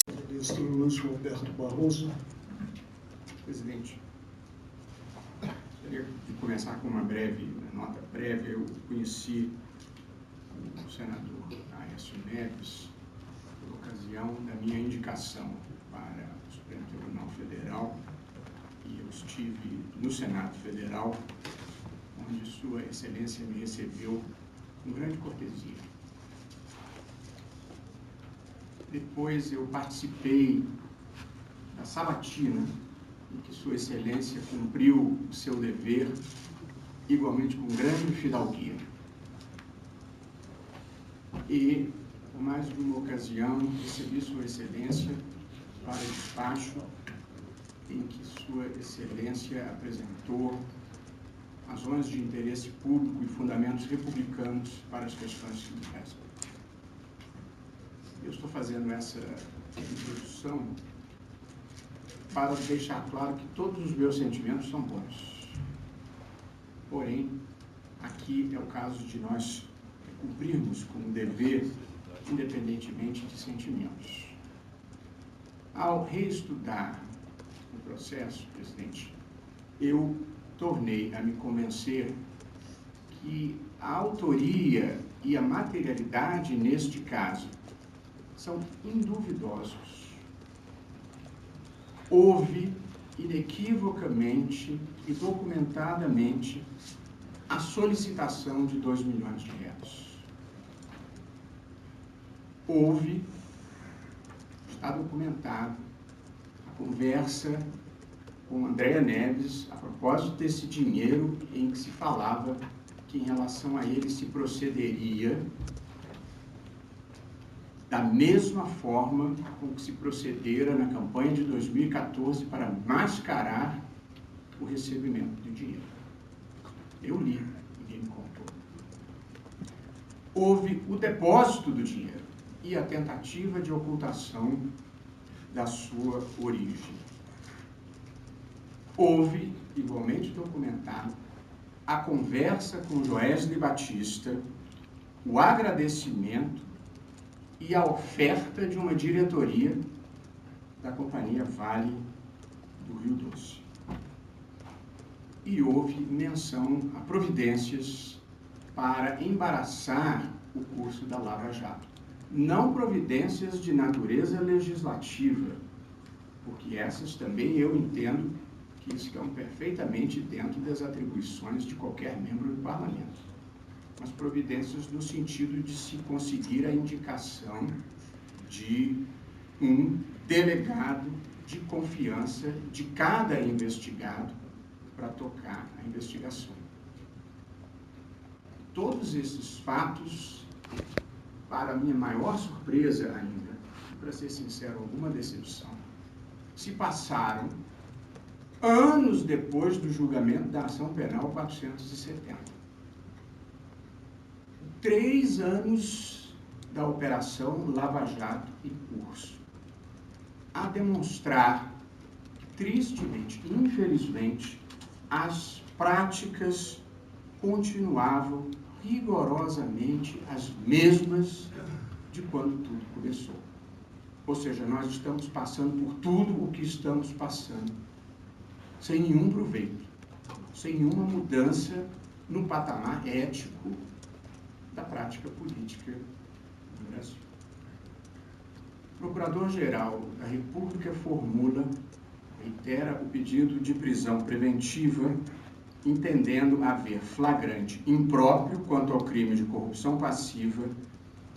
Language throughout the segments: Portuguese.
Ministro Luiz Roberto Barroso. Presidente, gostaria de começar com uma nota prévia. Eu conheci o senador Aécio Neves por ocasião da minha indicação para o Supremo Tribunal Federal, e eu estive no Senado Federal, onde Sua Excelência me recebeu com grande cortesia. Depois eu participei da sabatina em que Sua Excelência cumpriu o seu dever, igualmente com grande fidalguia. E, por mais de uma ocasião, recebi Sua Excelência para despacho em que Sua Excelência apresentou razões de interesse público e fundamentos republicanos para as questões que me restam. Eu estou fazendo essa introdução para deixar claro que todos os meus sentimentos são bons. Porém, aqui é o caso de nós cumprirmos com o dever, independentemente de sentimentos. Ao reestudar o processo, presidente, eu tornei a me convencer que a autoria e a materialidade neste caso são induvidosos. Houve, inequivocamente e documentadamente, a solicitação de R$2 milhões. Houve, está documentado, a conversa com Andréa Neves a propósito desse dinheiro, em que se falava que, em relação a ele, se procederia da mesma forma com que se procedera na campanha de 2014 para mascarar o recebimento do dinheiro. Eu li, ninguém me contou. Houve o depósito do dinheiro e a tentativa de ocultação da sua origem. Houve, igualmente documentado, a conversa com Joesley Batista, o agradecimento e a oferta de uma diretoria da Companhia Vale do Rio Doce. E houve menção a providências para embaraçar o curso da Lava Jato. Não providências de natureza legislativa, porque essas também eu entendo que estão perfeitamente dentro das atribuições de qualquer membro do parlamento, mas providências no sentido de se conseguir a indicação de um delegado de confiança de cada investigado para tocar a investigação. Todos esses fatos, para minha maior surpresa ainda, e para ser sincero, alguma decepção, se passaram anos depois do julgamento da ação penal 470. 3 anos da Operação Lava Jato em curso, a demonstrar que, tristemente, infelizmente, as práticas continuavam rigorosamente as mesmas de quando tudo começou. Ou seja, nós estamos passando por tudo o que estamos passando, sem nenhum proveito, sem nenhuma mudança no patamar ético da prática política no Brasil. O Procurador-Geral da República reitera o pedido de prisão preventiva, entendendo haver flagrante impróprio quanto ao crime de corrupção passiva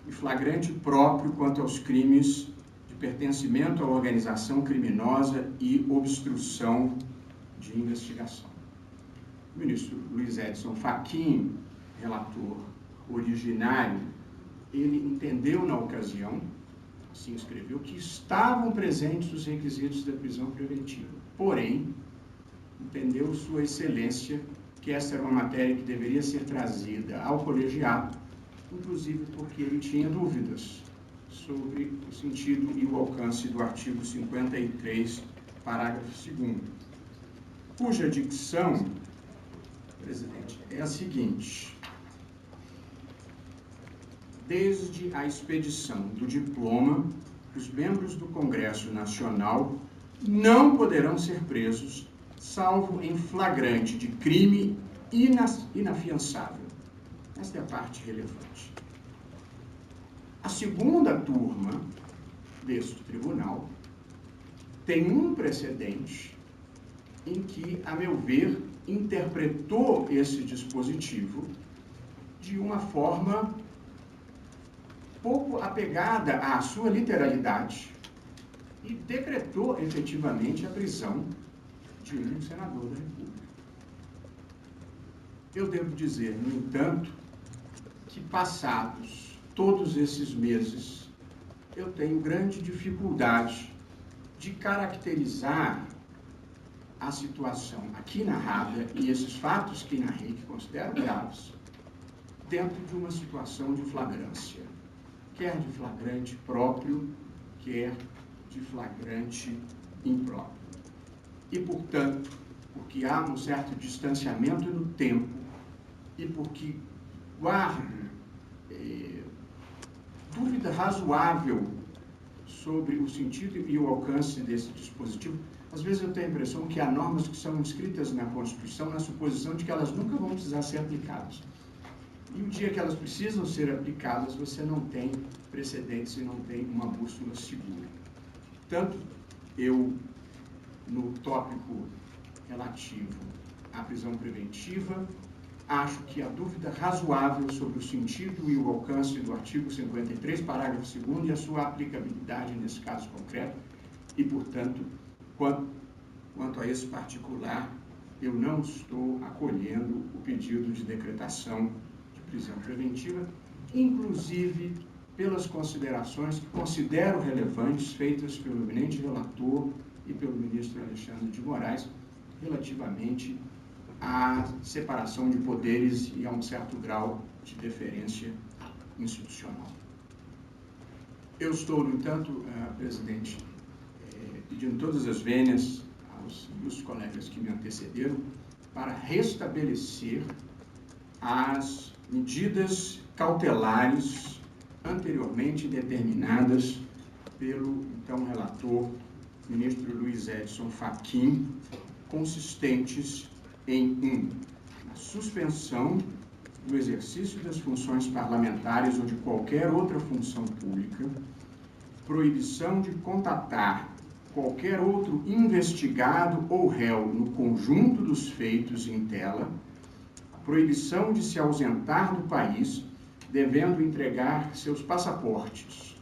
e flagrante próprio quanto aos crimes de pertencimento à organização criminosa e obstrução de investigação. O ministro Luiz Edson Fachin, relator originário, ele entendeu na ocasião, assim escreveu, que estavam presentes os requisitos da prisão preventiva. Porém, entendeu Sua Excelência que essa era uma matéria que deveria ser trazida ao colegiado, inclusive porque ele tinha dúvidas sobre o sentido e o alcance do artigo 53, parágrafo 2º, cuja dicção, presidente, é a seguinte: desde a expedição do diploma os membros do Congresso Nacional não poderão ser presos, salvo em flagrante de crime inafiançável. Esta é a parte relevante. A segunda turma deste tribunal tem um precedente em que, a meu ver, interpretou esse dispositivo de uma forma pouco apegada à sua literalidade e decretou efetivamente a prisão de um senador da República. Eu devo dizer, no entanto, que passados todos esses meses, eu tenho grande dificuldade de caracterizar a situação aqui narrada e esses fatos que narrei, que considero graves, dentro de uma situação de flagrância, quer de flagrante próprio, quer de flagrante impróprio. E, portanto, porque há um certo distanciamento no tempo e porque guardo dúvida razoável sobre o sentido e o alcance desse dispositivo, às vezes eu tenho a impressão que há normas que são inscritas na Constituição na suposição de que elas nunca vão precisar ser aplicadas. E o dia que elas precisam ser aplicadas, você não tem precedentes e não tem uma bússola segura. Portanto, eu, no tópico relativo à prisão preventiva, acho que a dúvida razoável sobre o sentido e o alcance do artigo 53, parágrafo 2º, e a sua aplicabilidade nesse caso concreto, e, portanto, quanto a esse particular, eu não estou acolhendo o pedido de decretação de prisão preventiva, inclusive pelas considerações que considero relevantes feitas pelo eminente relator e pelo ministro Alexandre de Moraes relativamente à separação de poderes e a um certo grau de deferência institucional. Eu estou, no entanto, presidente, pedindo todas as vênias aos meus colegas que me antecederam para restabelecer as medidas cautelares anteriormente determinadas pelo então relator, ministro Luiz Edson Fachin, consistentes em a suspensão do exercício das funções parlamentares ou de qualquer outra função pública, proibição de contatar qualquer outro investigado ou réu no conjunto dos feitos em tela, a proibição de se ausentar do país, devendo entregar seus passaportes.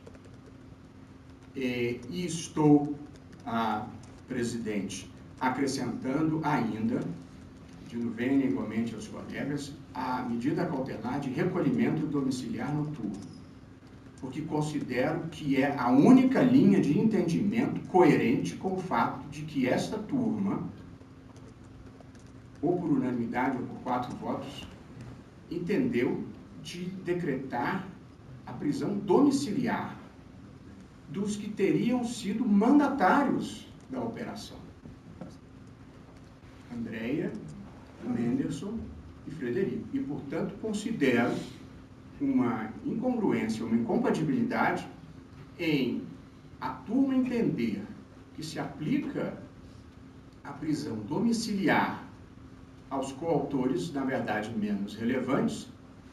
E estou, presidente, acrescentando ainda, pedindo vênia igualmente aos colegas, a medida cautelar de recolhimento domiciliar noturno, porque considero que é a única linha de entendimento coerente com o fato de que esta turma, ou por unanimidade ou por 4 votos, entendeu de decretar a prisão domiciliar dos que teriam sido mandatários da operação. Andréia, Menderson e Frederico. E, portanto, considero uma incongruência, uma incompatibilidade em a turma entender que se aplica a prisão domiciliar aos coautores, na verdade, menos relevantes,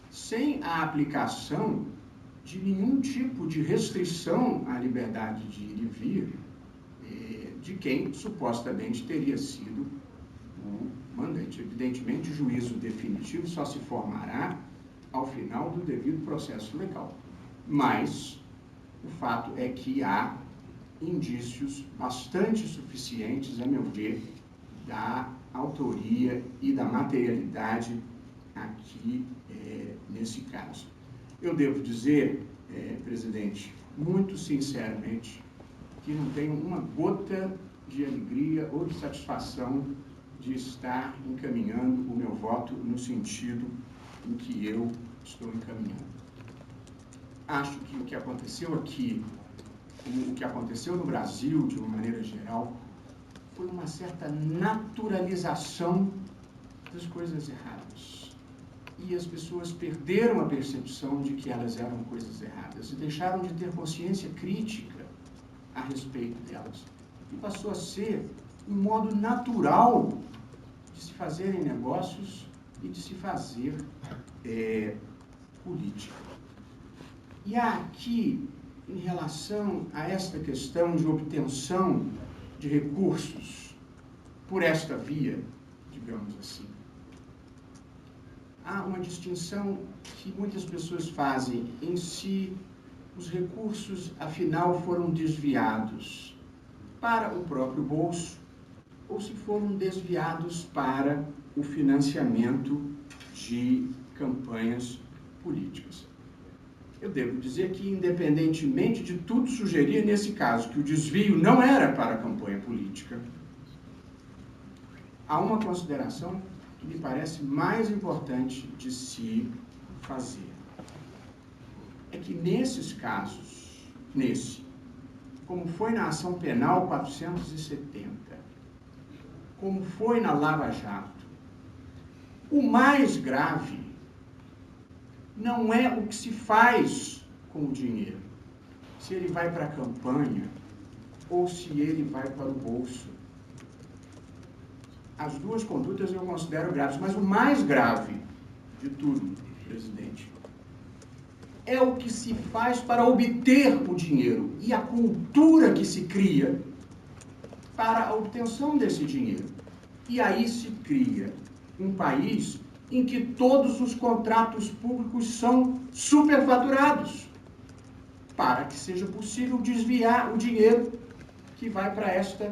sem a aplicação de nenhum tipo de restrição à liberdade de ir e vir de quem supostamente teria sido o mandante. Evidentemente, o juízo definitivo só se formará ao final do devido processo legal. Mas o fato é que há indícios bastante suficientes, a meu ver, da autoria e da materialidade aqui nesse caso. Eu devo dizer, presidente, muito sinceramente, que não tenho uma gota de alegria ou de satisfação de estar encaminhando o meu voto no sentido em que eu estou encaminhando. Acho que o que aconteceu aqui, o que aconteceu no Brasil, de uma maneira geral, foi uma certa naturalização das coisas erradas. E as pessoas perderam a percepção de que elas eram coisas erradas e deixaram de ter consciência crítica a respeito delas. E passou a ser um modo natural de se fazerem negócios e de se fazer política. E aqui, em relação a esta questão de obtenção de recursos por esta via, digamos assim, há uma distinção que muitas pessoas fazem em se os recursos, afinal, foram desviados para o próprio bolso ou se foram desviados para o financiamento de campanhas políticas. Eu devo dizer que, independentemente de tudo sugerir, nesse caso, que o desvio não era para a campanha política, há uma consideração que me parece mais importante de se fazer. É que nesses casos, como foi na ação penal 470, como foi na Lava Jato, o mais grave não é o que se faz com o dinheiro, se ele vai para a campanha ou se ele vai para o bolso. As duas condutas eu considero graves, mas o mais grave de tudo, presidente, é o que se faz para obter o dinheiro e a cultura que se cria para a obtenção desse dinheiro. E aí se cria um país em que todos os contratos públicos são superfaturados, para que seja possível desviar o dinheiro que vai para esta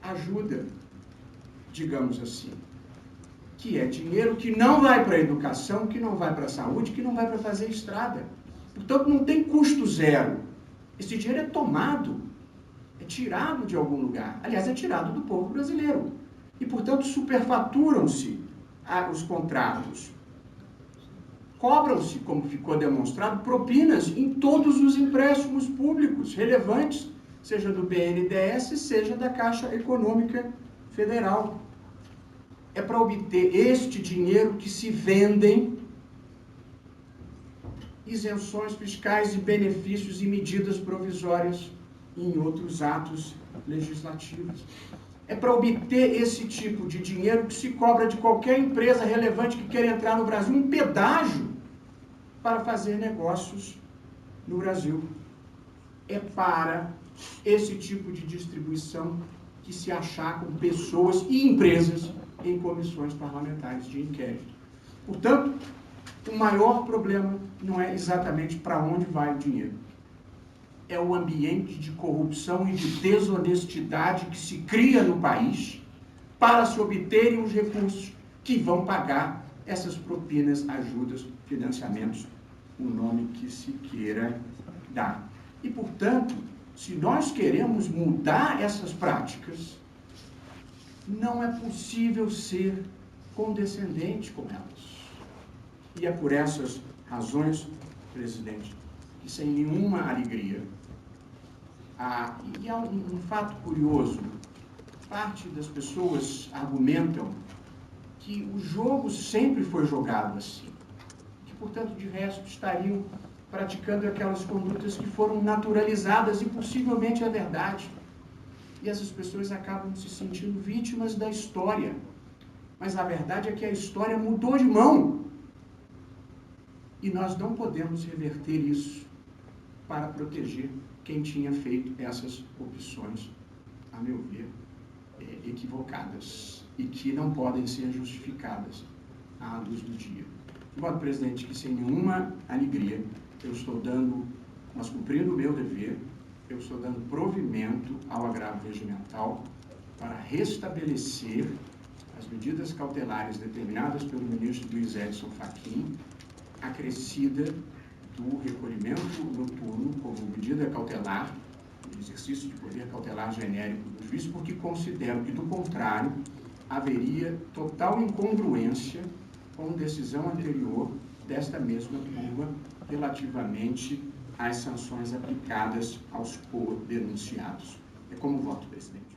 ajuda, digamos assim, que é dinheiro que não vai para a educação, que não vai para a saúde, que não vai para fazer estrada. Portanto, não tem custo zero. Esse dinheiro é tomado, é tirado de algum lugar. Aliás, é tirado do povo brasileiro. E, portanto, superfaturam-se os contratos. Cobram-se, como ficou demonstrado, propinas em todos os empréstimos públicos relevantes, seja do BNDES, seja da Caixa Econômica Federal. É para obter este dinheiro que se vendem isenções fiscais e benefícios e medidas provisórias em outros atos legislativos. É para obter esse tipo de dinheiro que se cobra de qualquer empresa relevante que queira entrar no Brasil um pedágio para fazer negócios no Brasil. É para esse tipo de distribuição que se achacam pessoas e empresas em comissões parlamentares de inquérito. Portanto, o maior problema não é exatamente para onde vai o dinheiro. É o ambiente de corrupção e de desonestidade que se cria no país para se obterem os recursos que vão pagar essas propinas, ajudas, financiamentos, o nome que se queira dar. E, portanto, se nós queremos mudar essas práticas, não é possível ser condescendente com elas. E é por essas razões, presidente, que sem nenhuma alegria, e há um fato curioso, parte das pessoas argumentam que o jogo sempre foi jogado assim, que, portanto, de resto, estariam praticando aquelas condutas que foram naturalizadas e possivelmente é verdade. E essas pessoas acabam se sentindo vítimas da história. Mas a verdade é que a história mudou de mão. E nós não podemos reverter isso para proteger quem tinha feito essas opções, a meu ver, equivocadas e que não podem ser justificadas à luz do dia. De modo, presidente, que sem nenhuma alegria eu estou dando, mas cumprindo o meu dever, eu estou dando provimento ao agravo regimental para restabelecer as medidas cautelares determinadas pelo ministro Luiz Edson Fachin, acrescida do recolhimento noturno como medida cautelar, de exercício de poder cautelar genérico do juiz, porque considero que, do contrário, haveria total incongruência com decisão anterior desta mesma turma relativamente às sanções aplicadas aos co-denunciados. É como voto, presidente.